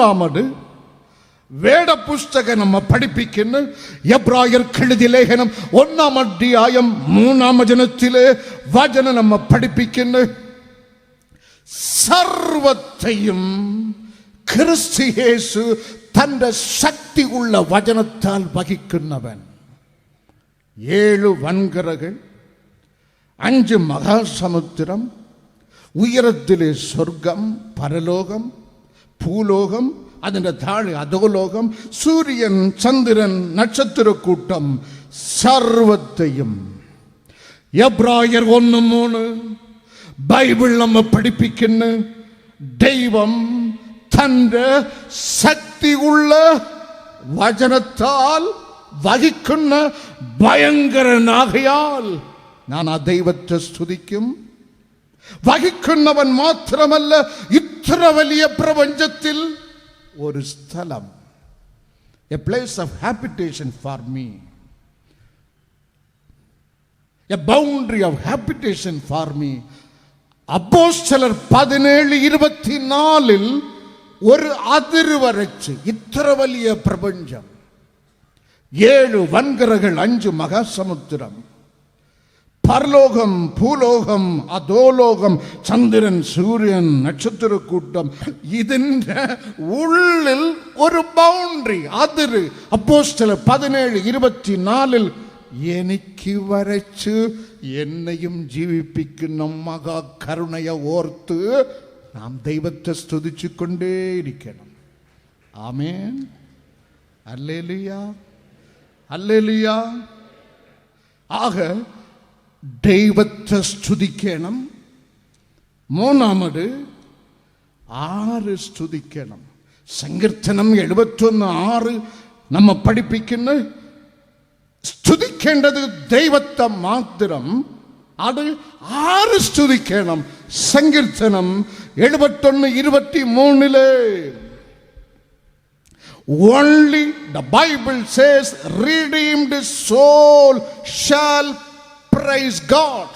മൂന്നാമത് വേദ പുസ്തകം നമ്മ പഠിപ്പിക്കുന്ന എബ്രായർക്ക് എഴുതിയ ലേഖനം 1-ാം അധ്യായം 3-ാം വചനത്തിലെ വചനം നമ്മ പഠിപ്പിക്കുന്ന സർവത്തെയും ക്രിസ്തു യേശു തന്റെ ശക്തിയുള്ള വചനത്താൽ വഹിക്കുന്നവൻ. 7 വൻകരകൾ, 5 മഹാസമുദ്രം, ഉയരത്തിലെ സ്വർഗം, പരലോകം, ഭൂലോകം, അതിൻ്റെ താഴെ അധോലോകം, സൂര്യൻ, ചന്ദ്രൻ, നക്ഷത്രക്കൂട്ടം, സർവത്തെയും. എബ്രായർ 1:3 ബൈബിൾ നമ്മെ പഠിപ്പിക്കുന്ന ദൈവം തന്റെ ശക്തിയുള്ള വചനത്താൽ വഹിക്കുന്ന ഭയങ്കരനാകയാൽ ഞാൻ ആ ദൈവത്തെ സ്തുതിക്കും. വഹിക്കുന്നവൻ മാത്രമല്ല, ഇത്ര വലിയ പ്രപഞ്ചത്തിൽ ഒരു സ്ഥലം, a place of habitation for me, a boundary of habitation for me. അപ്പോസ്തലർ 17:24 ഒരു അതിര് വരച്ച് ഇത്ര വലിയ പ്രപഞ്ചം, 7 വൻകരകൾ, 5 മഹാസമുദ്രം, പരലോകം, ഭൂലോകം, അധോലോകം, ചന്ദ്രൻ, സൂര്യൻ, നക്ഷത്രക്കൂട്ടം, ഇതിൻ്റെ ഉള്ളിൽ ഒരു ബൗണ്ടറി, അതിര് അപ്പോസ്തലർ 17:24 എനിക്ക് വരച്ച് എന്നെയും ജീവിപ്പിക്കുന്ന മഹാകരുണയെ ഓർത്ത് നാം ദൈവത്തെ സ്തുതിച്ചു കൊണ്ടേയിരിക്കണം. ആമേൻ, ഹല്ലേലൂയ, ഹല്ലേലൂയ. ആക ദൈവത്തെ സ്തുതിക്കണം. മൂന്നാമത് ആര് സ്തുതിക്കണം? സങ്കീർത്തനം 71:6 നമ്മ പഠിപ്പിക്കുന്ന സ്തുതിക്കേണ്ടത് ദൈവത്തെ മാത്രം. അത് ആര് സ്തുതിക്കണം? സങ്കീർത്തനം 71:23 only the Bible says redeemed soul shall praise God.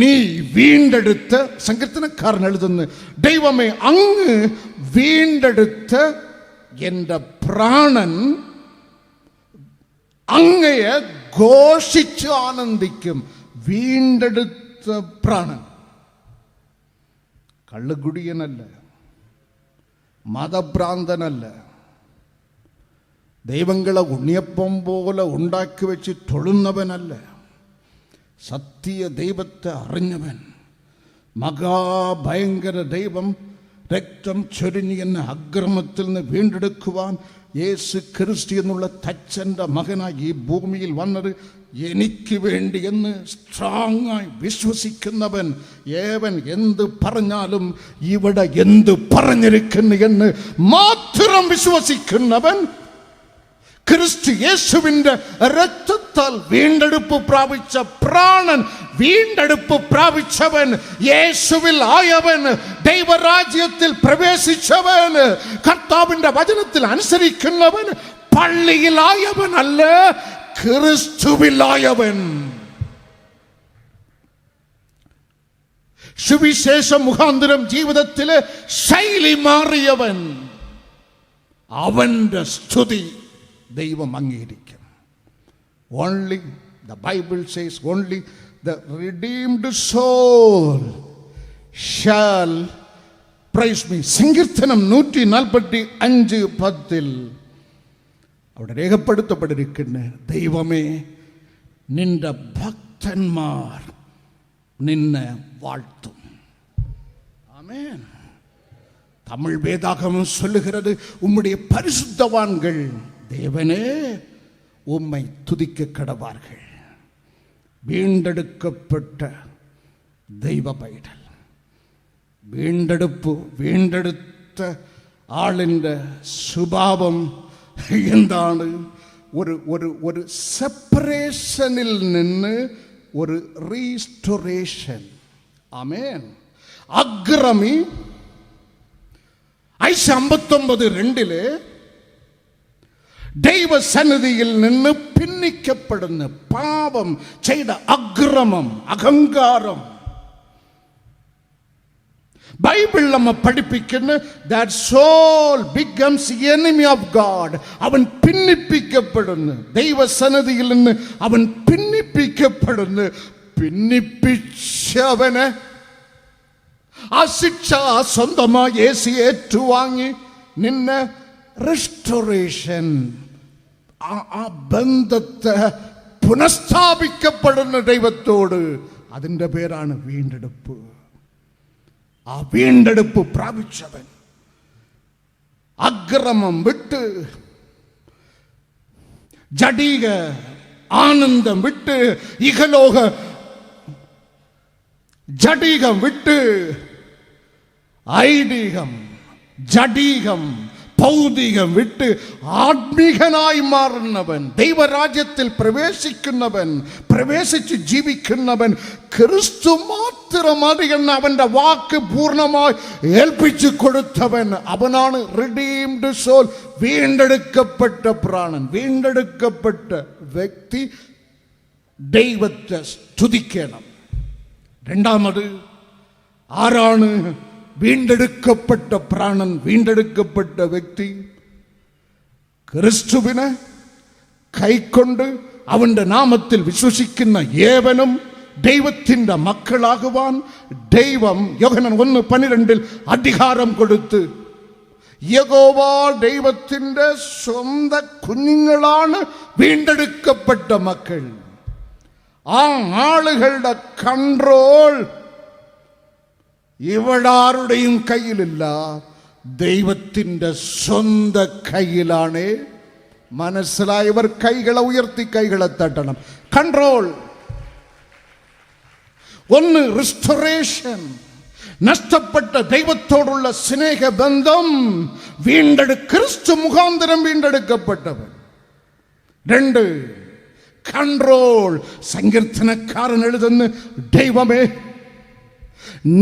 നീ വീണ്ടെടുത്ത്, സങ്കീർത്തനക്കാരൻ എഴുതുന്നു, ദൈവമേ അങ്ങ് വീണ്ടെടുത്ത് എൻ്റെ പ്രാണൻ അങ്ങയെ ഘോഷിച്ച് ആനന്ദിക്കും. വീണ്ടെടുത്ത പ്രാണൻ കള്ളുകുടിയനല്ല, മതഭ്രാന്തനല്ല, ദൈവങ്ങളെ ഉണ്ണിയപ്പം പോലെ ഉണ്ടാക്കി വെച്ച് തൊഴുന്നവനല്ല, സത്യ ദൈവത്തെ അറിഞ്ഞവൻ, മഹാഭയങ്കര ദൈവം രക്തം ചൊരിഞ്ഞ് എന്നെ അക്രമത്തിൽ നിന്ന് വീണ്ടെടുക്കുവാൻ യേശു ക്രിസ്തു എന്നുള്ള തച്ചൻ്റെ മകനായി ഈ ഭൂമിയിൽ വന്നത് എനിക്ക് വേണ്ടി എന്ന് സ്ട്രോങ്ങായി വിശ്വസിക്കുന്നവൻ, ഏവൻ എന്ത് പറഞ്ഞാലും ഇവിടെ എന്ത് പറഞ്ഞിരിക്കുന്നു എന്ന് മാത്രം വിശ്വസിക്കുന്നവൻ, ക്രിസ്തു യേശുവിൻ്റെ രക്തത്താൽ വീണ്ടെടുപ്പ് പ്രാപിച്ച പ്രാണൻ, വീണ്ടെടുപ്പ് പ്രാപിച്ചവൻ, യേശുവിൽ ആയവൻ, ദൈവരാജ്യത്തിൽ പ്രവേശിച്ചവൻ, കർത്താവിന്റെ വചനത്തിൽ അനുസരിക്കുന്നവൻ, പള്ളിയിലായവനല്ല, ക്രിസ്തുവിലായവൻ, സുവിശേഷ മുഖാന്തരം ജീവിതത്തിലെ ശൈലി മാറിയവൻ, അവന്റെ സ്തുതി ദൈവം അംഗീകരിക്കും. Only the Bible says only the redeemed soul shall praise me. സങ്കീർത്തനം 145:10 അവിടെ രേഖപ്പെടുത്തപ്പെട്ടിരിക്കുന്ന, ദൈവമേ നിന്റെ ഭക്തന്മാർ നിന്നെ വാഴ്ത്തും. ആമേൻ. தமிழ் வேதாகமம் சொல்லுகிறது, உம்முடைய பரிசுத்தவான்கள் தேவனே உம்மை துதிக்க கடவார்கள். വീണ്ടെടുക്കപ്പെട്ട ദൈവ പൈതൽ, വീണ്ടെടുത്ത ആളിൻ്റെ സ്വഭാവം എന്താണ്? ഒരു സെപ്പറേഷനിൽ നിന്ന് ഒരു റീസ്റ്റോറേഷൻ. ആമേൻ. അക്രമി ഐശ 59:2 ദൈവസന്നിധിയിൽ നിന്ന് ഭിന്നിക്കപ്പെടുന്ന പാപം ചെയ്ത അക്രമം, അഹങ്കാരം, ബൈബിൾ നമ്മെ പഠിപ്പിക്കുന്നു that soul becomes enemy of God. അവൻ ഭിന്നിപ്പിക്കപ്പെടുന്നു, ദൈവസന്നിധിയിൽ നിന്ന് അവൻ ഭിന്നിപ്പിക്കപ്പെടുന്നു. ഭിന്നിപ്പിച്ചവന് ആ ശിക്ഷ സ്വന്തമായി യേശു ഏറ്റുവാങ്ങി നിന്നെ റെസ്റ്റോറേഷൻ, ആ ബന്ധത്തെ പുനഃസ്ഥാപിക്കപ്പെടുന്ന ദൈവത്തോട്, അതിൻ്റെ പേരാണ് വീണ്ടെടുപ്പ്. ആ വീണ്ടെടുപ്പ് പ്രാപിച്ചവൻ അക്രമം വിട്ട്, ജഡീക ആനന്ദം വിട്ട്, ഇഹലോക ജഡീകം വിട്ട്, ഐഡികം ജഡീകം ഭൗതികം വിട്ട് ആത്മീകനായി മാറുന്നവൻ, ദൈവരാജ്യത്തിൽ പ്രവേശിക്കുന്നവൻ, പ്രവേശിച്ച് ജീവിക്കുന്നവൻ ക്രിസ്തു മാത്രം മതി എന്ന അവന്റെ വാക്ക് പൂർണ്ണമായി ഏൽപ്പിച്ചു കൊടുത്തവൻ, അവനാണ് റിഡീംഡ് സോൾ, വീണ്ടെടുക്കപ്പെട്ട പ്രാണൻ. വീണ്ടെടുക്കപ്പെട്ട വ്യക്തി ദൈവത്തെ സ്തുതിക്കണം. രണ്ടാമത്, ആരാണ് വീണ്ടെടുക്കപ്പെട്ട പ്രാണൻ, വീണ്ടെടുക്കപ്പെട്ട വ്യക്തി? ക്രിസ്തുവിനെ കൈക്കൊണ്ട് അവന്റെ നാമത്തിൽ വിശ്വസിക്കുന്ന ഏവനും ദൈവത്തിന്റെ മക്കളാകുവാൻ ദൈവം യോഹന്നാൻ 1:12 അധികാരം കൊടുത്ത്, യഹോവ ദൈവത്തിന്റെ സ്വന്തം കുഞ്ഞുങ്ങളാണ് വീണ്ടെടുക്കപ്പെട്ട മക്കൾ. ആ ആളുകളുടെ കൺട്രോൾ ഇവടാരുടെയും കയ്യിലില്ല, ദൈവത്തിൻ്റെ സ്വന്തം കയ്യിലാണ്. മനസ്സിലായവർ കൈകളെ ഉയർത്തി കൈകളെ തട്ടണം. കൺട്രോൾ. ഒന്ന്, റിസ്റ്റോറേഷൻ, നഷ്ടപ്പെട്ട ദൈവത്തോടുള്ള സ്നേഹബന്ധം ക്രിസ്തു മുഖാന്തരം വീണ്ടെടുക്കപ്പെട്ടവൻ. രണ്ട്, കൺട്രോൾ. സങ്കീർത്തനക്കാരൻ എഴുതുന്നു, ദൈവമേ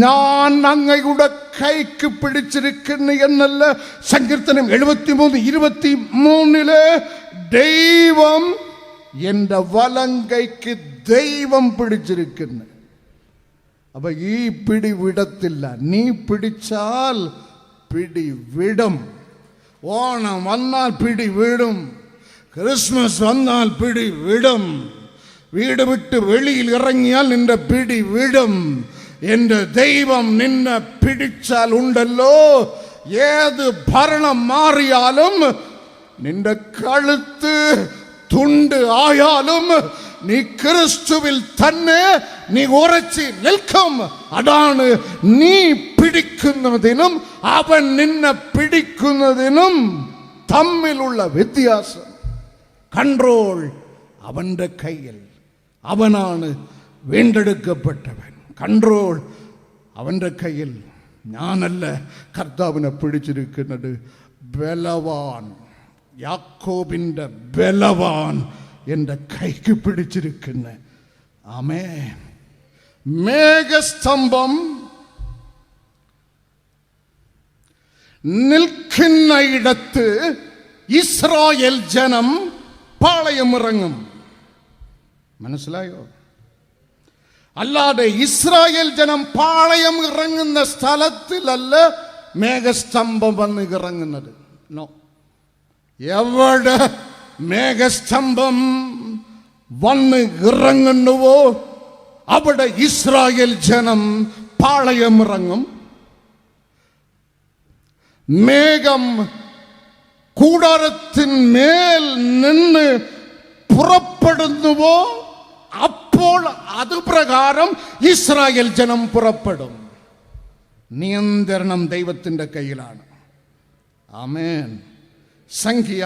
ഞാൻ അങ്ങയുടെ കൈക്ക് പിടിച്ചിരിക്കുന്നു എന്നല്ല. സങ്കീർത്തനം 73:23 ദൈവം എൻ്റെ വലം കൈക്ക് ദൈവം പിടിച്ചിരിക്കുന്നു. അപ്പൊ ഈ പിടി വിടത്തില്ല. നീ പിടിച്ചാൽ പിടി വിടും. ഓണം വന്നാൽ പിടി വിടും, ക്രിസ്മസ് വന്നാൽ പിടി വിടും, വീട് വിട്ട് വെളിയിൽ ഇറങ്ങിയാൽ നിന്റെ പിടി വിടും. എന്റെ ദൈവം നിന്നെ പിടിച്ചാൽ ഉണ്ടല്ലോ, ഏത് ഭരണം മാറിയാലും, നിന്റെ കഴുത്ത് തുണ്ട് ആയാലും നീ ക്രിസ്തുവിൽ തന്നെ നീ ഉറച്ചു നിൽക്കും. അതാണ് നീ പിടിക്കുന്നതിനും അവൻ നിന്നെ പിടിക്കുന്നതിനും തമ്മിലുള്ള വ്യത്യാസം. കൺട്രോൾ അവന്റെ കയ്യിൽ. അവനാണ് വീണ്ടെടുക്കപ്പെട്ടവൻ. കൺട്രോൾ അവൻ്റെ കയ്യിൽ. ഞാനല്ല കർത്താവിനെ പിടിച്ചിരിക്കുന്നത്, ബലവാൻ, യാക്കോബിൻ്റെ ബലവാൻ എൻ്റെ കൈക്ക് പിടിച്ചിരിക്കുന്നു. ആമേൻ. മേഘസ്തംഭം നിൽക്കുന്ന ഇടത്ത് ഇസ്രായേൽ ജനം പാളയമിറങ്ങും. മനസ്സിലായോ? അല്ലാതെ ഇസ്രായേൽ ജനം പാളയം ഇറങ്ങുന്ന സ്ഥലത്തിലല്ല മേഘസ്തംഭം വന്ന് ഇറങ്ങുന്നത്. നോ. എവിടെ മേഘസ്തംഭം വന്ന് ഇറങ്ങുന്നുവോ അവിടെ ഇസ്രായേൽ ജനം പാളയം ഇറങ്ങും. മേഘം കൂടാരത്തിന്മേൽ നിന്ന് പുറപ്പെടുന്നുവോ അപ്പോൾ അതുപ്രകാരം ഇസ്രായേൽ ജനം പുറപ്പെടും. നിയന്ത്രണം ദൈവത്തിൻ്റെ കയ്യിലാണ്. ആമേൻ. സംഖ്യ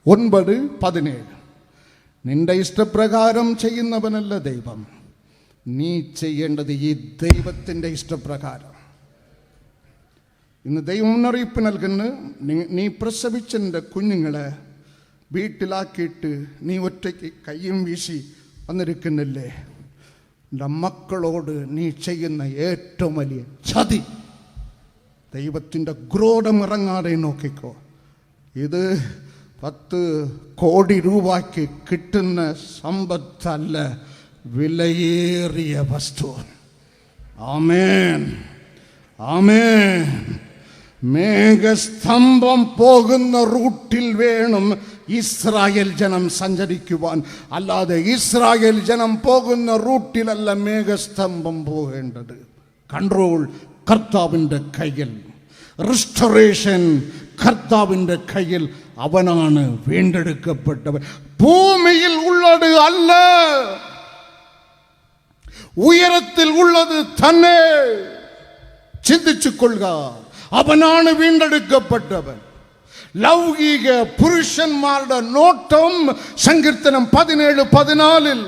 9:17 നിന്റെ ഇഷ്ടപ്രകാരം ചെയ്യുന്നവനല്ല ദൈവം, നീ ചെയ്യേണ്ടത് ഈ ദൈവത്തിൻ്റെ ഇഷ്ടപ്രകാരം. ഇന്ന് ദൈവം മുന്നറിയിപ്പ് നൽകുന്നു, നീ പ്രസവിച്ചെൻ്റെ കുഞ്ഞുങ്ങളെ വീട്ടിലാക്കിയിട്ട് നീ ഒറ്റയ്ക്ക് കയ്യും വീശി വന്നിരിക്കുന്നില്ലേ? എൻ്റെ മക്കളോട് നീ ചെയ്യുന്ന ഏറ്റവും വലിയ ചതി. ദൈവത്തിൻ്റെ ക്രോധം ഇറങ്ങാതെ നോക്കിക്കോ. ഇത് 10 കോടി രൂപയ്ക്ക് കിട്ടുന്ന സമ്പത്തല്ല, വിലയേറിയ വസ്തു. ആമേൻ. ആമേൻ. മേഘസ്തംഭം പോകുന്ന റൂട്ടിൽ വേണം ഇസ്രായേൽ ജനം സഞ്ചരിക്കുവാൻ. അല്ലാതെ ഇസ്രായേൽ ജനം പോകുന്ന റൂട്ടിലല്ല മേഘസ്തംഭം പോകേണ്ടത്. കൺട്രോൾ കർത്താവിൻ്റെ കയ്യിൽ, റിസ്റ്റോറേഷൻ കർത്താവിൻ്റെ കയ്യിൽ. അവനാണ് വീണ്ടെടുക്കപ്പെട്ടവൻ. ഭൂമിയിൽ ഉള്ളത് അല്ല, ഉയരത്തിൽ ഉള്ളത് തന്നെ. ചിന്തിച്ചു കൊള്ളുക. അവനാണ് വീണ്ടെടുക്കപ്പെട്ടവൻ. ലൗകിക പുരുഷന്മാരുടെ നോട്ടം സങ്കീർത്തനം 17:14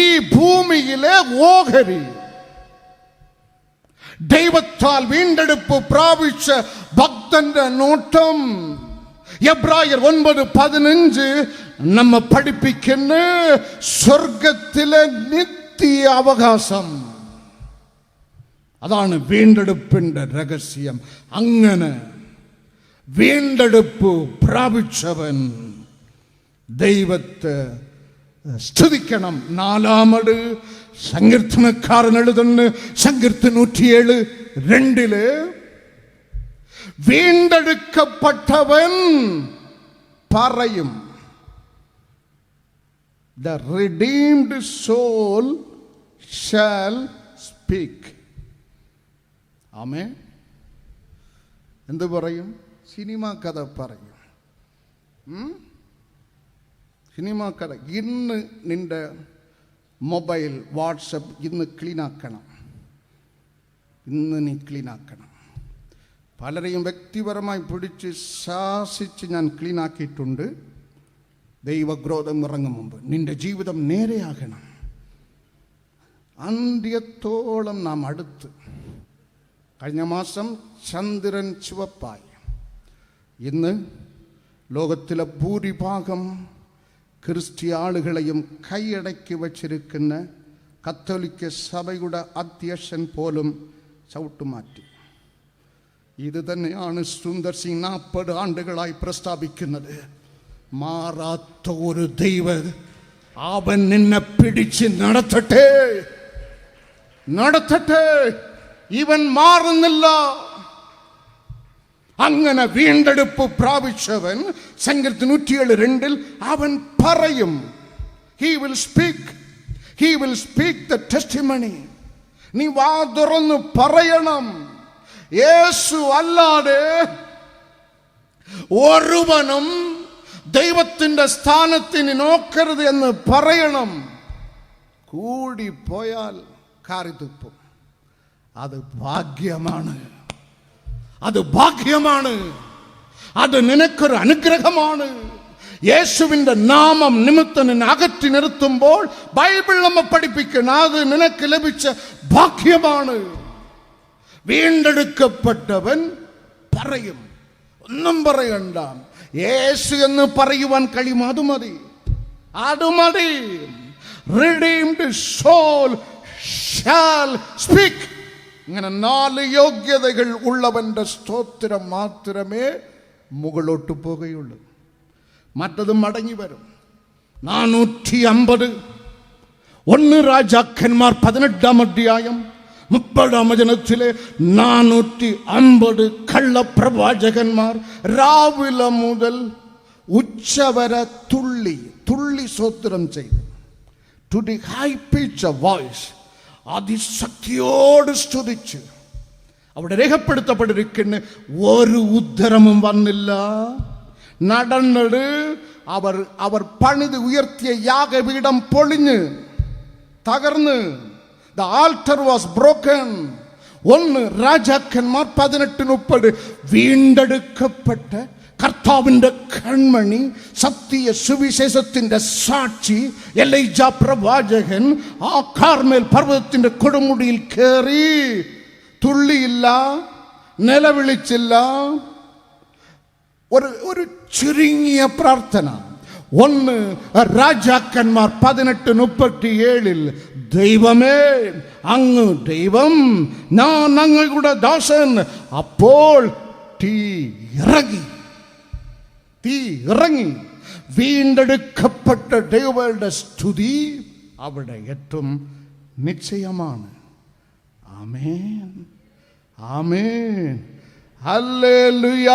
ഈ ഭൂമിയിലെ ഓഹരി. ദൈവത്താൽ വീണ്ടെടുപ്പ് പ്രാപിച്ച ഭക്തന്റെ നോട്ടം എബ്രായർ 9:15 നമ്മെ പഠിപ്പിക്കുന്ന സ്വർഗത്തിലെ നിത്യ അവകാശം. അതാണ് വീണ്ടെടുപ്പിന്റെ രഹസ്യം. അങ്ങനെ വീണ്ടെടുപ്പ് പ്രാപിച്ചവൻ ദൈവത്തെ സ്തുതിക്കണം. 4 സങ്കീർത്തനക്കാരൻ എഴുതുന്നു, സങ്കീർത്തനം 107:2 വീണ്ടെടുക്കപ്പെട്ടവൻ പറയും. The redeemed soul shall speak. ആമേൻ. എന്ത് പറയും? സിനിമ കഥ പറയും. സിനിമ കഥ. ഇന്ന് നിന്റെ മൊബൈൽ, വാട്സപ്പ് ഇന്ന് ക്ലീനാക്കണം. ഇന്ന് നീ ക്ലീനാക്കണം. പലരെയും വ്യക്തിപരമായി പിടിച്ച് ശാസിച്ച് ഞാൻ ക്ലീനാക്കിയിട്ടുണ്ട്. ദൈവക്രോധം ഇറങ്ങും മുമ്പ് നിന്റെ ജീവിതം നേരെയാകണം. അന്ത്യത്തോളം നാം അടുത്ത്. കഴിഞ്ഞ മാസം ചന്ദ്രൻ ചുവപ്പായി. ഇന്ന് ലോകത്തിലെ ഭൂരിഭാഗം ക്രിസ്ത്യാനികളെയും കൈയടക്കി വച്ചിരിക്കുന്ന കത്തോലിക്ക സഭയുടെ അധ്യക്ഷൻ പോലും ചവിട്ടുമാറ്റി. ഇത് തന്നെയാണ് സുന്ദർ സിംഗ് 40 ആണ്ടുകളായി പ്രസ്താവിക്കുന്നത്. മാറാത്ത ഒരു ദൈവം, അവൻ നിന്നെ പിടിച്ച് നടത്തട്ടെ, നടത്തട്ടെ. ഇവൻ മാറുന്നില്ല. അങ്ങനെ വീണ്ടെടുപ്പ് പ്രാപിച്ചവൻ സങ്കീർത്തനം 107:2 അവൻ പറയും. He will speak. He will speak the testimony. നീ വാ തുറന്ന് പറയണം. യേശു അല്ലാതെ ഒരുവനും ദൈവത്തിന്റെ സ്ഥാനത്തിന് നോക്കരുത് എന്ന് പറയണം. കൂടിപ്പോയാൽ കാറിത്തുപ്പും. അത് ഭാഗ്യമാണ്. അത് ഭാഗ്യമാണ്. അത് നിനക്കൊരു അനുഗ്രഹമാണ്. യേശുവിന്റെ നാമം നിമിത്തം നിന്നെ അകറ്റി നിർത്തുമ്പോൾ ബൈബിൾ നമ്മെ പഠിപ്പിക്കണം, അത് നിനക്ക് ലഭിച്ച ഭാഗ്യമാണ്. വീണ്ടെടുക്കപ്പെട്ടവൻ പറയും. ഒന്നും പറയണ്ട. യേശു എന്ന് പറയുവാൻ കഴിയും. അത് മതി, അത് മതി. Redeemed soul shall speak. ഇങ്ങനെ 4 യോഗ്യതകൾ ഉള്ളവന്റെ സ്തോത്രം മാത്രമേ മുകളോട്ട് പോകുകയുള്ളൂ. മറ്റത് മടങ്ങി വരും. 450 1 രാജാക്കന്മാർ 18-ാം അധ്യായം 30-ാം വചനത്തിലെ 450 കള്ളപ്രവാചകന്മാർ രാവിലെ മുതൽ ഉച്ചവരെ തുള്ളി സ്തോത്രം ചെയ്തു. To the high pitch of voice, അതിശക്തിയോട് സ്തുതിച്ച്. അവിടെ രേഖപ്പെടുത്തപ്പെട്ടിരിക്കുന്ന ഒരു ഉത്തരവും വന്നില്ല. നടന്നത് അവർ പണിത് ഉയർത്തിയ യാഗപീഠം പൊളിഞ്ഞ് തകർന്ന്. The altar was broken. 1 രാജാക്കന്മാർ 18:30 വീണ്ടെടുക്കപ്പെട്ട കർത്താവിന്റെ കൺമണി, സത്യ സുവിശേഷത്തിന്റെ സാക്ഷി എലൈജ പ്രവാചകൻ ആ കാർമേൽ പർവ്വതത്തിന്റെ കൊടുമുടിയിൽ കയറി. തുള്ളിയില്ല, നിലവിളിച്ചില്ല. ഒരു ചുരുങ്ങിയ പ്രാർത്ഥന. 1 രാജാക്കന്മാർ 18:37 ദൈവമേ, അങ്ങ് ദൈവം, ഞാൻ അങ്ങയുടെ ദാസൻ. അപ്പോൾ തീ ഇറങ്ങി. വീണ്ടെടുക്കപ്പെട്ട ദൈവങ്ങളുടെ സ്തുതി അവിടെ എത്തും, നിശ്ചയമാണ്. ആമേൻ. ആമേൻ. ഹല്ലേലൂയ.